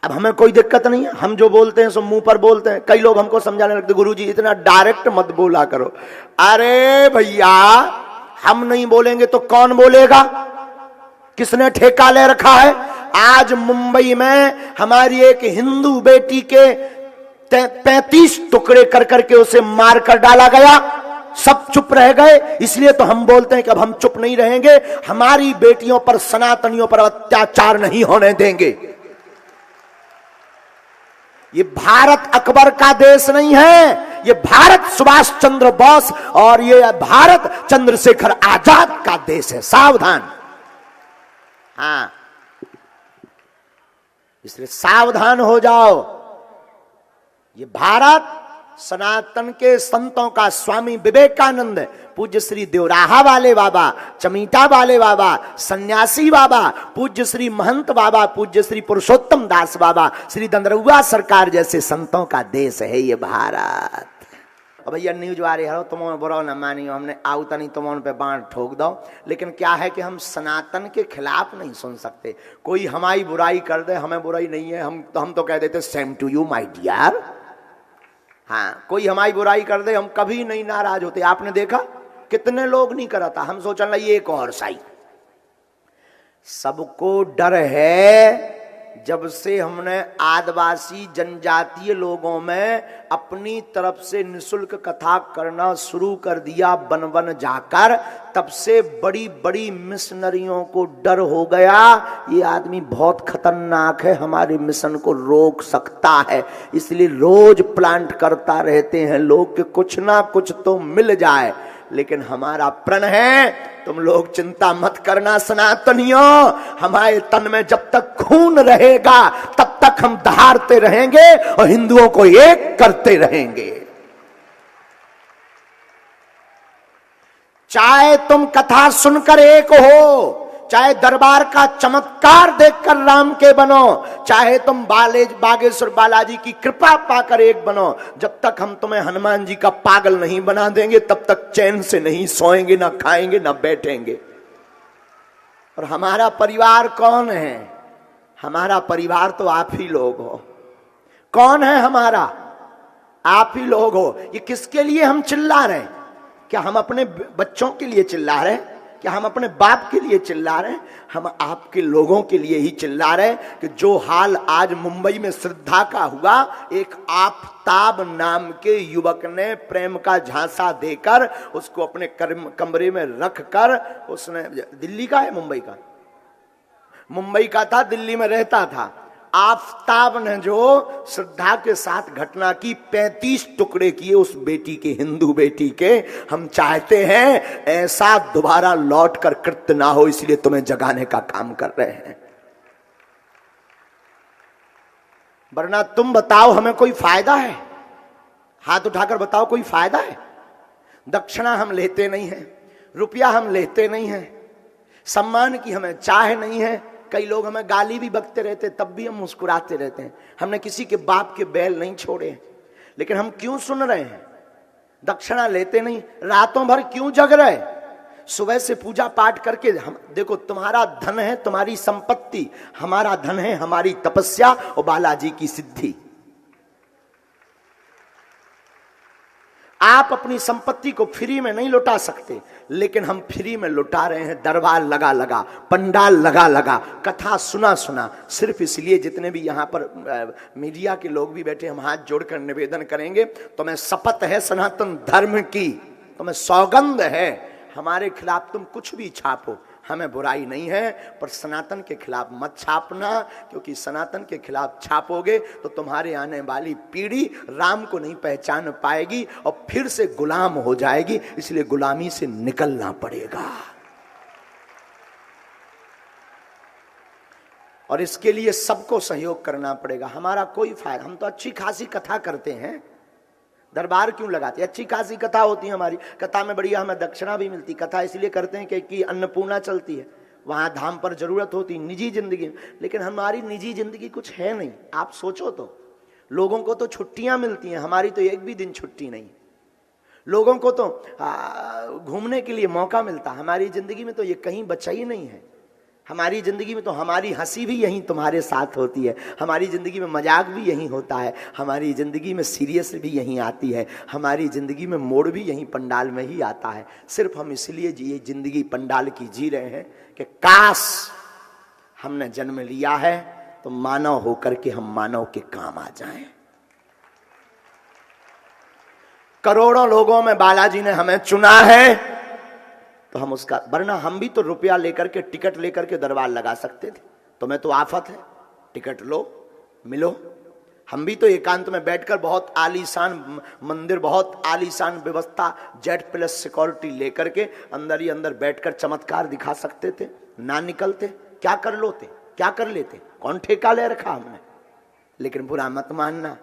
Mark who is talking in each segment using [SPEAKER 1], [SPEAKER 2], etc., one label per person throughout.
[SPEAKER 1] अब हमें कोई दिक्कत नहीं है, हम जो बोलते हैं सो मुंह पर बोलते हैं। कई लोग हमको समझाने लगते, गुरुजी इतना डायरेक्ट मत बोला करो। अरे भैया, हम नहीं बोलेंगे तो कौन बोलेगा? किसने ठेका ले रखा है? आज मुंबई में हमारी एक हिंदू बेटी के 35 टुकड़े कर करके उसे मार कर डाला गया, सब चुप रह गए। इसलिए तो हम बोलते हैं कि अब हम चुप नहीं रहेंगे, हमारी बेटियों पर, सनातनियों पर अत्याचार नहीं होने देंगे। ये भारत अकबर का देश नहीं है, ये भारत सुभाष चंद्र बोस और ये भारत चंद्रशेखर आजाद का देश है। सावधान। हाँ, इसलिए सावधान हो जाओ। ये भारत सनातन के संतों का, स्वामी विवेकानंद, पूज्य श्री देवराहा वाले बाबा, चमीटा वाले बाबा, सन्यासी बाबा, पूज्य श्री महंत बाबा, पूज्य श्री पुरुषोत्तम दास बाबा, श्री दंदरुआ सरकार जैसे संतों का देश है ये भारत। अब भैया न्यूज आ रही है, तुम बुरा न मानियो, हमने आउता नहीं तुम उन पे बाण ठोक दो। लेकिन क्या है कि हम सनातन के खिलाफ नहीं सुन सकते। कोई हमारी बुराई कर दे, हमें बुराई नहीं है, हम तो कह देते same to you my dear. हाँ, कोई हमारी बुराई कर दे, हम कभी नहीं नाराज होते। आपने देखा कितने लोग नहीं करता, हम सोचने लगे एक और सही। सबको डर है जब से हमने आदिवासी जनजातीय लोगों में अपनी तरफ से निशुल्क कथा करना शुरू कर दिया वन वन जाकर, तब से बड़ी बड़ी मिशनरियों को डर हो गया, ये आदमी बहुत खतरनाक है, हमारे मिशन को रोक सकता है। इसलिए रोज प्लांट करता रहते हैं लोग कि कुछ ना कुछ तो मिल जाए। लेकिन हमारा प्रण है, तुम लोग चिंता मत करना सनातनियों, हमारे तन में जब तक खून रहेगा तब तक हम दहाड़ते रहेंगे और हिंदुओं को एक करते रहेंगे। चाहे तुम कथा सुनकर एक हो, चाहे दरबार का चमत्कार देखकर राम के बनो, चाहे तुम बागेश्वर बालाजी की कृपा पाकर एक बनो, जब तक हम तुम्हें हनुमान जी का पागल नहीं बना देंगे तब तक चैन से नहीं सोएंगे, ना खाएंगे, ना बैठेंगे। और हमारा परिवार कौन है? हमारा परिवार तो आप ही लोग हो। कौन है हमारा? आप ही लोग हो। ये किसके लिए हम चिल्ला रहे हैं? क्या हम अपने बच्चों के लिए चिल्ला रहे हैं? क्या हम अपने बाप के लिए चिल्ला रहे हैं? हम आपके लोगों के लिए ही चिल्ला रहे हैं कि जो हाल आज मुंबई में श्रद्धा का हुआ, एक आफताब नाम के युवक ने प्रेम का झांसा देकर उसको अपने कमरे में रखकर, उसने, दिल्ली का है मुंबई का? मुंबई का था, दिल्ली में रहता था। आफताब ने जो श्रद्धा के साथ घटना की, 35 टुकड़े किए उस बेटी के, हिंदू बेटी के। हम चाहते हैं ऐसा दोबारा लौट कर कृत्य ना हो, इसलिए तुम्हें जगाने का काम कर रहे हैं। वरना तुम बताओ, हमें कोई फायदा है? हाथ उठाकर बताओ, कोई फायदा है? दक्षिणा हम लेते नहीं है, रुपया हम लेते नहीं है, सम्मान की हमें चाह नहीं है। कई लोग हमें गाली भी बकते रहते, तब भी हम मुस्कुराते रहते हैं। हमने किसी के बाप के बैल नहीं छोड़े। लेकिन हम क्यों सुन रहे हैं? दक्षिणा लेते नहीं, रातों भर क्यों जग रहे? सुबह से पूजा पाठ करके हम, देखो तुम्हारा धन है तुम्हारी संपत्ति, हमारा धन है हमारी तपस्या और बालाजी की सिद्धि। आप अपनी संपत्ति को फ्री में नहीं लुटा सकते, लेकिन हम फ्री में लुटा रहे हैं। दरबार लगा लगा, पंडाल लगा लगा, कथा सुना सुना, सिर्फ इसलिए। जितने भी यहाँ पर मीडिया के लोग भी बैठे, हम हाथ जोड़कर निवेदन करेंगे, तुम्हें शपथ है सनातन धर्म की, तुम्हें सौगंध है, हमारे खिलाफ तुम कुछ भी छापो, हमें बुराई नहीं है, पर सनातन के खिलाफ मत छापना, क्योंकि सनातन के खिलाफ छापोगे तो तुम्हारे आने वाली पीढ़ी राम को नहीं पहचान पाएगी और फिर से गुलाम हो जाएगी। इसलिए गुलामी से निकलना पड़ेगा। और इसके लिए सबको सहयोग करना पड़ेगा। हमारा कोई फायदा, हम तो अच्छी खासी कथा करते हैं, दरबार क्यों लगाते? अच्छी खासी कथा होती है हमारी, कथा में बढ़िया हमें दक्षिणा भी मिलती। कथा इसलिए करते हैं कि अन्नपूर्णा चलती है, वहां धाम पर जरूरत होती निजी जिंदगी। लेकिन हमारी निजी जिंदगी कुछ है नहीं। आप सोचो तो, लोगों को तो छुट्टियां मिलती हैं, हमारी तो एक भी दिन छुट्टी नहीं। लोगों को तो घूमने के लिए मौका मिलता, हमारी जिंदगी में तो ये कहीं बचा ही नहीं है। हमारी जिंदगी में तो हमारी हंसी भी यहीं तुम्हारे साथ होती है, हमारी जिंदगी में मजाक भी यहीं होता है, हमारी जिंदगी में सीरियस भी यहीं आती है, हमारी जिंदगी में मोड़ भी यहीं पंडाल में ही आता है। सिर्फ हम इसलिए ये जिंदगी पंडाल की जी रहे हैं कि काश हमने जन्म लिया है तो मानव होकर के हम मानव के काम आ जाएं। करोड़ों लोगों में बालाजी ने हमें चुना है तो हम उसका, वरना हम भी तो रुपया लेकर के टिकट लेकर के दरबार लगा सकते थे। तुम्हें तो आफत है, टिकट लो मिलो। हम भी तो एकांत में बैठकर बहुत आलीशान मंदिर, बहुत आलीशान व्यवस्था, जेट प्लस सिक्योरिटी लेकर के अंदर ही अंदर बैठकर चमत्कार दिखा सकते थे। ना निकलते क्या कर लोते, क्या कर लेते, कौन ठेका ले रखा हमने। लेकिन बुरा मत मानना,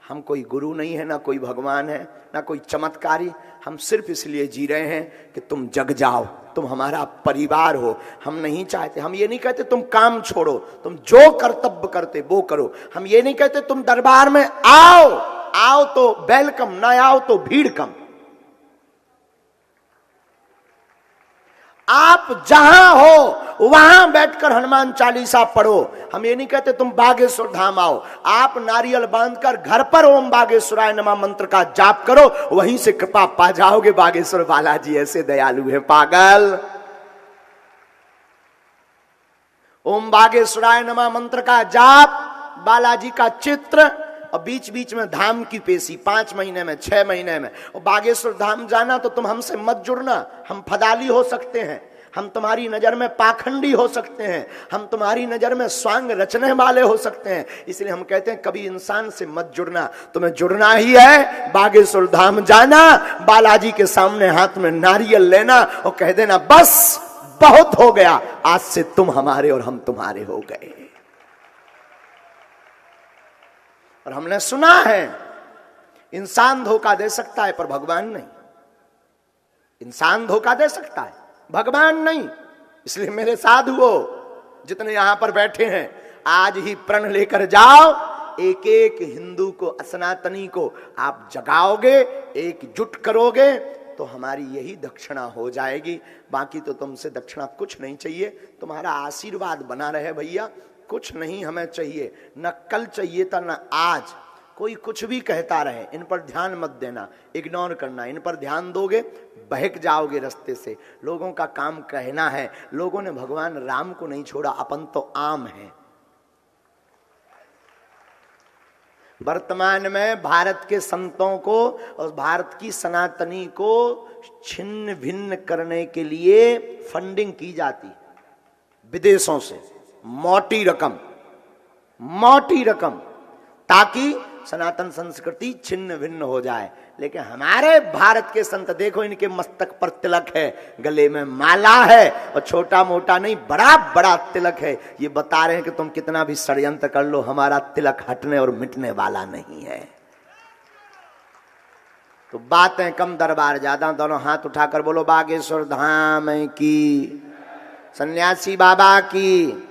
[SPEAKER 1] हम कोई गुरु नहीं है, ना कोई भगवान है, ना कोई चमत्कारी। हम सिर्फ इसलिए जी रहे हैं कि तुम जग जाओ, तुम हमारा परिवार हो। हम नहीं चाहते, हम ये नहीं कहते तुम काम छोड़ो, तुम जो कर्तव्य करते वो करो। हम ये नहीं कहते तुम दरबार में आओ, आओ तो वेलकम, ना आओ तो भीड़ कम। आप जहां हो वहां बैठकर हनुमान चालीसा पढ़ो। हम ये नहीं कहते तुम बागेश्वर धाम आओ, आप नारियल बांधकर घर पर ओम बागेश्वराय नमः मंत्र का जाप करो, वहीं से कृपा पा जाओगे। बागेश्वर बालाजी ऐसे दयालु है पागल। ओम बागेश्वराय नमः मंत्र का जाप, बालाजी का चित्र, और बीच बीच में धाम की पेशी 5 महीने में 6 महीने में। और बागेश्वर धाम जाना तो तुम हमसे मत जुड़ना, हम फदाली हो सकते हैं, हम तुम्हारी नजर में पाखंडी हो सकते हैं, हम तुम्हारी नजर में स्वांग रचने वाले हो सकते हैं। इसलिए हम कहते हैं कभी इंसान से मत जुड़ना। तुम्हें जुड़ना ही है, बागेश्वर धाम जाना, बालाजी के सामने हाथ में नारियल लेना और कह देना बस बहुत हो गया, आज से तुम हमारे और हम तुम्हारे हो गए। और हमने सुना है इंसान धोखा दे सकता है पर भगवान नहीं। इंसान धोखा दे सकता है, भगवान नहीं। इसलिए मेरे साधुओं जितने यहां पर बैठे हैं, आज ही प्रण लेकर जाओ, एक एक हिंदू को, सनातनी को आप जगाओगे, एकजुट करोगे तो हमारी यही दक्षिणा हो जाएगी। बाकी तो तुमसे दक्षिणा कुछ नहीं चाहिए, तुम्हारा आशीर्वाद बना रहे भैया, कुछ नहीं हमें चाहिए। न कल चाहिए था न आज। कोई कुछ भी कहता रहे, इन पर ध्यान मत देना, इग्नोर करना। इन पर ध्यान दोगे बहक जाओगे रास्ते से। लोगों का काम कहना है, लोगों ने भगवान राम को नहीं छोड़ा, अपन तो आम हैं। वर्तमान में भारत के संतों को और भारत की सनातनी को छिन्न भिन्न करने के लिए फंडिंग की जाती विदेशों से, मोटी रकम, ताकि सनातन संस्कृति छिन्न भिन्न हो जाए। लेकिन हमारे भारत के संत देखो, इनके मस्तक पर तिलक है, गले में माला है, और छोटा मोटा नहीं बड़ा बड़ा तिलक है। ये बता रहे हैं कि तुम कितना भी षड्यंत्र कर लो, हमारा तिलक हटने और मिटने वाला नहीं है। तो बातें कम, दरबार ज्यादा। दोनों हाथ उठाकर बोलो बागेश्वर धाम की, सन्यासी बाबा की।